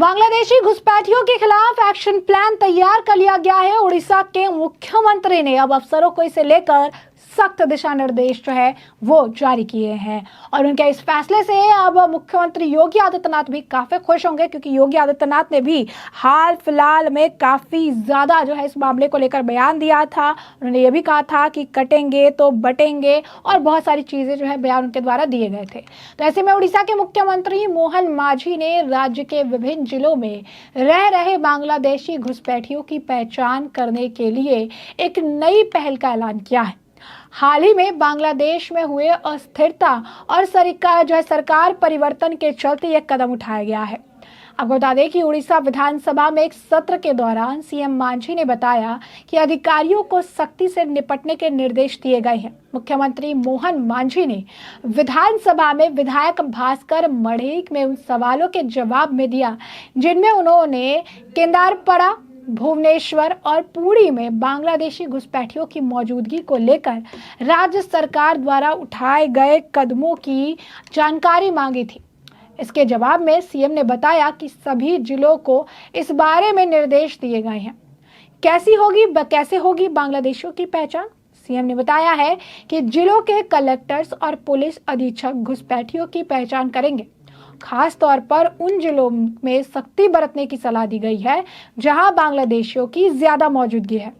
बांग्लादेशी घुसपैठियों के खिलाफ एक्शन प्लान तैयार कर लिया गया है। उड़ीसा के मुख्यमंत्री ने अब अफसरों को इसे लेकर सख्त दिशा निर्देश जो है वो जारी किए हैं और उनके इस फैसले से अब मुख्यमंत्री योगी आदित्यनाथ भी काफी खुश होंगे, क्योंकि योगी आदित्यनाथ ने भी हाल फिलहाल में काफी ज्यादा जो है इस मामले को लेकर बयान दिया था। उन्होंने ये भी कहा था कि कटेंगे तो बटेंगे और बहुत सारी चीजें जो है बयान उनके द्वारा दिए गए थे। तो ऐसे में उड़ीसा के मुख्यमंत्री मोहन मांझी ने राज्य के विभिन्न जिलों में रह रहे बांग्लादेशी घुसपैठियों की पहचान करने के लिए एक नई पहल का ऐलान किया है। हाल ही में बांग्लादेश में हुए अस्थिरता और सरकार परिवर्तन के चलते यह कदम उठाया गया है। आपको बता दें कि उड़ीसा विधानसभा में एक सत्र के दौरान सीएम मांझी ने बताया कि अधिकारियों को सख्ती से निपटने के निर्देश दिए गए हैं। मुख्यमंत्री मोहन मांझी ने विधानसभा में विधायक भास्कर मढ़ेक में उन सवालों के जवाब में दिया जिनमें उन्होंने केंद्रापड़ा, भुवनेश्वर और पुरी में बांग्लादेशी घुसपैठियों की मौजूदगी को लेकर राज्य सरकार द्वारा उठाए गए कदमों की जानकारी मांगी थी। इसके जवाब में सीएम ने बताया कि सभी जिलों को इस बारे में निर्देश दिए गए हैं। कैसे होगी बांग्लादेशियों की पहचान? सीएम ने बताया है कि जिलों के कलेक्टर्स और पुलिस अधीक्षक घुसपैठियों की पहचान करेंगे। खास तौर पर उन जिलों में सख्ती बरतने की सलाह दी गई है जहां बांग्लादेशियों की ज्यादा मौजूदगी है।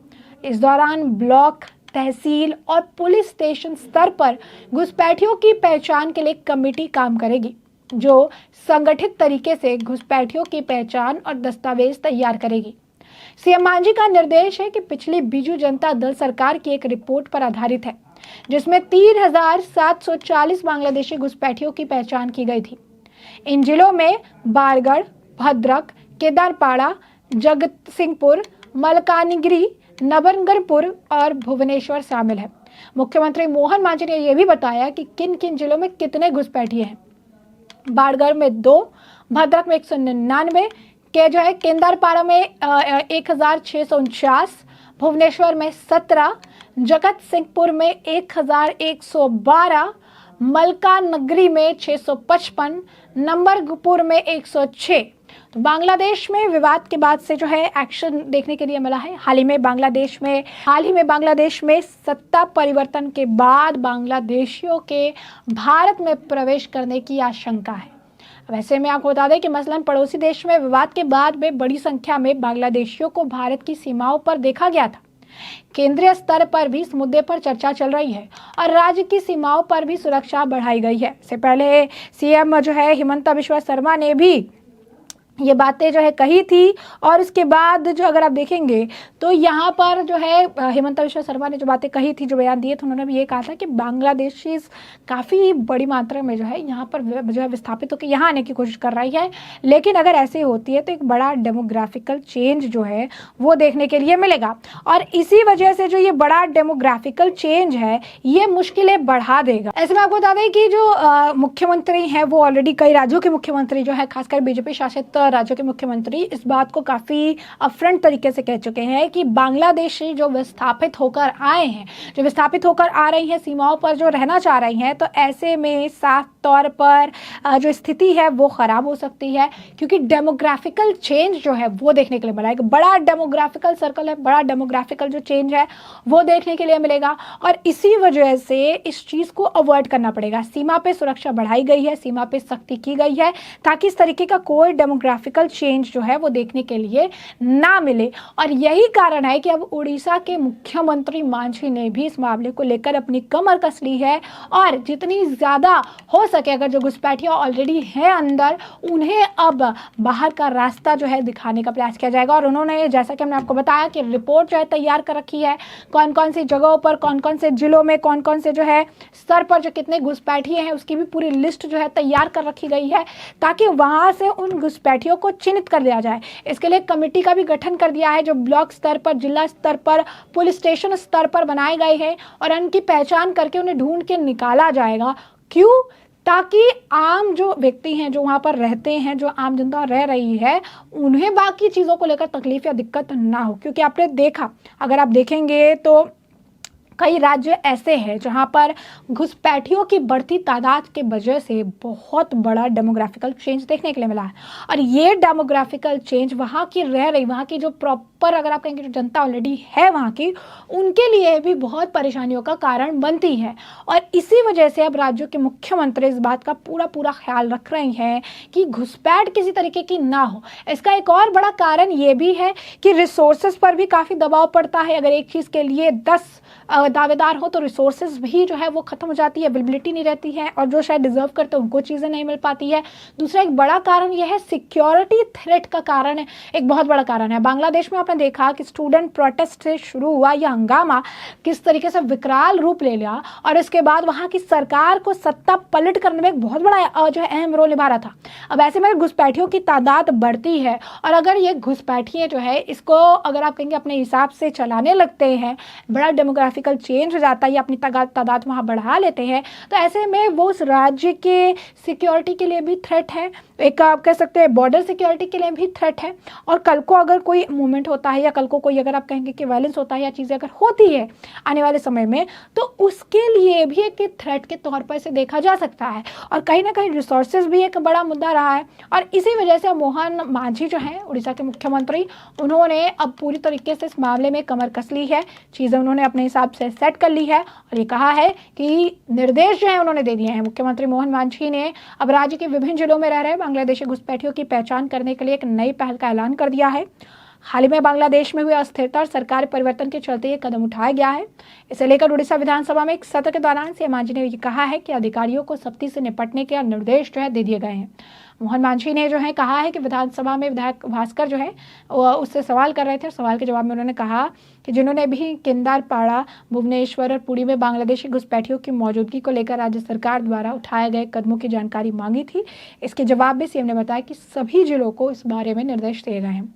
इस दौरान ब्लॉक, तहसील और पुलिस स्टेशन स्तर पर घुसपैठियों की पहचान के लिए कमेटी काम करेगी, जो संगठित तरीके से घुसपैठियों की पहचान और दस्तावेज तैयार करेगी। सीएम मांझी का निर्देश है कि पिछली बीजू जनता दल सरकार की एक रिपोर्ट पर आधारित है, जिसमें 3,740 बांग्लादेशी घुसपैठियों की पहचान की गई थी। इन जिलों में बारगढ़, भद्रक, केदारपाड़ा, जगतसिंहपुर, मलकानगिरी, नबरंगपुर और भुवनेश्वर शामिल है। मुख्यमंत्री मोहन मांझी ने यह भी बताया कि किन किन जिलों में कितने घुसपैठिए हैं। बारगढ़ में 2, भद्रक में 199 के जो है, केदारपाड़ा में 1,649, भुवनेश्वर में 17, जगतसिंहपुर में 1,112, मलकानगिरी में 655, नंबरपुर में 106। तो बांग्लादेश में विवाद के बाद से जो है एक्शन देखने के लिए मिला है। हाल ही में बांग्लादेश में सत्ता परिवर्तन के बाद बांग्लादेशियों के भारत में प्रवेश करने की आशंका है। वैसे में आपको बता दें कि मसलन पड़ोसी देश में विवाद के बाद में बड़ी संख्या में बांग्लादेशियों को भारत की सीमाओं पर देखा गया था। केंद्रीय स्तर पर भी इस मुद्दे पर चर्चा चल रही है और राज्य की सीमाओं पर भी सुरक्षा बढ़ाई गई है। इससे पहले सीएम जो है हिमंता बिस्वा शर्मा ने भी ये बातें जो है कही थी और इसके बाद जो अगर आप देखेंगे तो यहाँ पर जो है हिमंता बिस्वा शर्मा ने जो बातें कही थी, जो बयान दिए थे, उन्होंने भी ये कहा था कि बांग्लादेशी काफ़ी बड़ी मात्रा में जो है यहाँ पर जो है विस्थापित होकर यहाँ आने की कोशिश कर रही है। लेकिन अगर ऐसे होती है तो एक बड़ा डेमोग्राफिकल चेंज जो है वो देखने के लिए मिलेगा और इसी वजह से जो ये बड़ा डेमोग्राफिकल चेंज है ये मुश्किलें बढ़ा देगा। ऐसे में आपको बता दें कि जो मुख्यमंत्री हैं वो ऑलरेडी कई राज्यों के मुख्यमंत्री जो है, खासकर बीजेपी शासित राज्यों के मुख्यमंत्री इस बात को काफी अपफ्रंट तरीके से कह चुके हैं कि बांग्लादेशी जो विस्थापित होकर आए हैं, जो विस्थापित होकर आ रही हैं, सीमाओं पर जो रहना चाह रही हैं, तो ऐसे में साफ तौर पर जो स्थिति है वो खराब हो सकती है, क्योंकि डेमोग्राफिकल चेंज जो है वो देखने के लिए मिला है। बड़ा डेमोग्राफिकल सर्कल है, बड़ा डेमोग्राफिकल जो चेंज है वो देखने के लिए मिलेगा और इसी वजह से इस चीज को अवॉइड करना पड़ेगा। सीमा पे सुरक्षा बढ़ाई गई है, सीमा पे सख्ती की गई है ताकि इस तरीके का कोई डेमोग्राफिकल चेंज जो है वो देखने के लिए ना मिले। और यही कारण है कि अब उड़ीसा के मुख्यमंत्री मांझी ने भी इस मामले को लेकर अपनी कमर कस ली है और जितनी ज्यादा हो सके अगर जो घुसपैठियां ऑलरेडी हैं अंदर, उन्हें अब बाहर का रास्ता जो है दिखाने का प्रयास किया जाएगा। और उन्होंने, जैसा कि हमने आपको बताया, कि रिपोर्ट जो है तैयार कर रखी है, कौन कौन सी जगहों पर, कौन कौन से जिलों में, कौन कौन से जो है स्तर पर जो कितने घुसपैठिए हैं उसकी भी पूरी लिस्ट जो है तैयार कर रखी गई है ताकि वहां से उन घुसपैठियों को चिन्हित कर दिया जाए। इसके लिए कमेटी का भी गठन कर दिया है जो ब्लॉक स्तर पर, जिला स्तर पर, पुलिस स्टेशन स्तर पर बनाए गए हैं और उनकी पहचान करके उन्हें ढूंढ के निकाला जाएगा। क्यों? ताकि आम जो व्यक्ति हैं, जो वहाँ पर रहते हैं, जो आम जनता रह रही है, उन्हें बाकी चीज़ों को लेकर तकलीफ या दिक्कत ना हो। क्योंकि आपने देखा, अगर आप देखेंगे तो कई राज्य ऐसे हैं जहां पर घुसपैठियों की बढ़ती तादाद के वजह से बहुत बड़ा डेमोग्राफिकल चेंज देखने के लिए मिला है। और ये डेमोग्राफिकल चेंज वहाँ की रह रही, वहाँ की जो प्रॉपर अगर आप कहेंगे जो जनता ऑलरेडी है वहाँ की, उनके लिए भी बहुत परेशानियों का कारण बनती है। और इसी वजह से अब राज्यों के मुख्यमंत्री इस बात का पूरा पूरा ख्याल रख रहे हैं कि घुसपैठ किसी तरीके की ना हो। इसका एक और बड़ा कारण ये भी है कि रिसोर्सेज पर भी काफ़ी दबाव पड़ता है। अगर एक चीज़ के लिए 10 दावेदार हो तो रिसोर्सेज भी जो है वो खत्म हो जाती है, अवेलेबिलिटी नहीं रहती है, और जो शायद डिजर्व करते हैं उनको चीज़ें नहीं मिल पाती है। दूसरा एक बड़ा कारण यह है सिक्योरिटी थ्रेट का कारण है, एक बहुत बड़ा कारण है। बांग्लादेश में आपने देखा कि स्टूडेंट प्रोटेस्ट से शुरू हुआ यह हंगामा किस तरीके से विकराल रूप ले लिया, और इसके बाद वहाँ की सरकार को सत्ता पलट करने में एक बहुत बड़ा जो है अहम रोल निभा रहा था। अब ऐसे में घुसपैठियों की तादाद बढ़ती है, और अगर ये घुसपैठिए जो है इसको अगर आप कहेंगे अपने हिसाब से चलाने लगते हैं, बड़ा डेमोग्राफिकल चेंज हो जाता है, या अपनी तादाद वहाँ बढ़ा लेते हैं, तो ऐसे में वो उस राज्य के सिक्योरिटी के लिए भी थ्रेट है, एक आप कह सकते हैं बॉर्डर सिक्योरिटी के लिए भी थ्रेट है। और कल को अगर कोई मूवमेंट होता है, या कल को कोई अगर आप कहेंगे कि वायलेंस होता है, या चीज़ें अगर होती है आने वाले समय में, तो उसके लिए भी एक थ्रेट के तौर पर इसे देखा जा सकता है। और कहीं ना कहीं रिसोर्सेज भी एक बड़ा मुद्दा रहा है, और इसी वजह से मोहन मांझी जो हैं उड़ीसा के मुख्यमंत्री, उन्होंने अब पूरी तरीके से इस मामले में कमर कस ली है, चीज़ें उन्होंने अपने हिसाब से सेट कर ली है, और ये कहा है कि निर्देश जो है उन्होंने दे दिए हैं। मुख्यमंत्री मोहन मांझी ने अब राज्य के विभिन्न जिलों में रह रहे बांग्लादेशी घुसपैठियों की पहचान करने के लिए एक नई पहल का ऐलान कर दिया है। हाल ही में बांग्लादेश में हुए अस्थिरता और सरकार परिवर्तन के चलते ये कदम उठाया गया है। इसे लेकर उड़ीसा विधानसभा में एक सत्र के दौरान सीएम मांझी ने कहा है कि अधिकारियों को सख्ती से निपटने के निर्देश जो है दे दिए गए हैं। मोहन मांझी ने जो है कहा है कि विधानसभा में विधायक भास्कर जो है उससे सवाल कर रहे थे, और सवाल के जवाब में उन्होंने कहा कि जिन्होंने भी केंदारपाड़ा, भुवनेश्वर और पुरी में बांग्लादेशी घुसपैठियों की मौजूदगी को लेकर राज्य सरकार द्वारा उठाए गए कदमों की जानकारी मांगी थी। इसके जवाब में सीएम ने बताया कि सभी जिलों को इस बारे में निर्देश दिए गए हैं।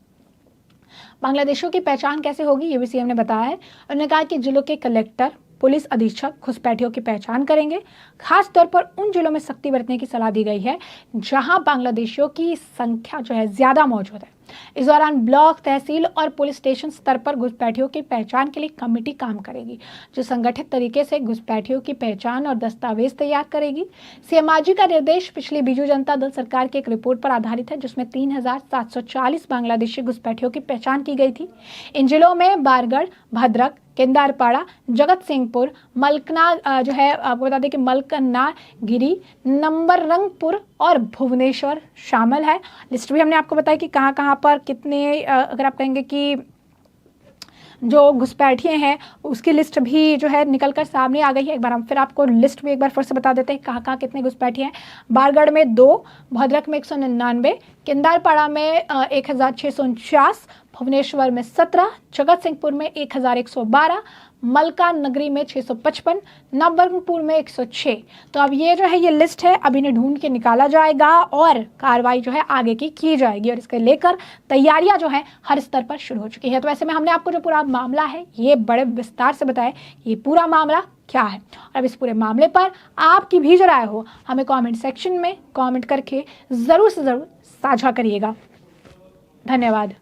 बांग्लादेशियों की पहचान कैसे होगी ये भी सीएम ने बताया है। उन्होंने कहा कि जिलों के कलेक्टर, पुलिस अधीक्षक घुसपैठियों की पहचान करेंगे। खास तौर पर उन जिलों में सख्ती बरतने की सलाह दी गई है जहां बांग्लादेशियों की संख्या जो है ज्यादा मौजूद है। इस दौरान ब्लॉक, तहसील और पुलिस स्टेशन स्तर पर घुसपैठियों की पहचान के लिए कमेटी काम करेगी, जो संगठित तरीके से घुसपैठियों की पहचान और दस्तावेज तैयार करेगी। सीएम मांझी का निर्देश पिछली बीजू जनता दल सरकार की एक रिपोर्ट पर आधारित है, जिसमें 3740 बांग्लादेशी घुसपैठियों की पहचान की गई थी। इन जिलों में बारगढ़, भद्रक, केंदारपाड़ा, जगत सिंहपुर, मलकना जो है आपको बता दें कि मलकनागिरी, नंबररंगपुर और भुवनेश्वर शामिल है। लिस्ट भी हमने आपको बताया कि कहाँ कहाँ पर कितने अगर आप कहेंगे कि जो घुसपैठिए हैं उसकी लिस्ट भी जो है निकल कर सामने आ गई है। एक बार हम फिर आपको लिस्ट भी एक बार फिर से बता देते हैं कहाँ कहाँ कितने घुसपैठिए हैं। बारगढ़ में 2, भद्रक में 199, केंदारपाड़ा में 1649, भुवनेश्वर में 17, जगत सिंहपुर में 1112, मलकानगिरी में 655, नवरंगपुर में 106। तो अब ये जो है ये लिस्ट है, अब इन्हें ढूंढ के निकाला जाएगा और कार्रवाई जो है आगे की जाएगी, और इसके लेकर तैयारियां जो है हर स्तर पर शुरू हो चुकी है। तो ऐसे में हमने आपको जो पूरा मामला है ये बड़े विस्तार से बताया ये पूरा मामला क्या है, और अब इस पूरे मामले पर आपकी भी जो राय हो हमें कमेंट सेक्शन में कमेंट करके ज़रूर से ज़रूर साझा करिएगा। धन्यवाद।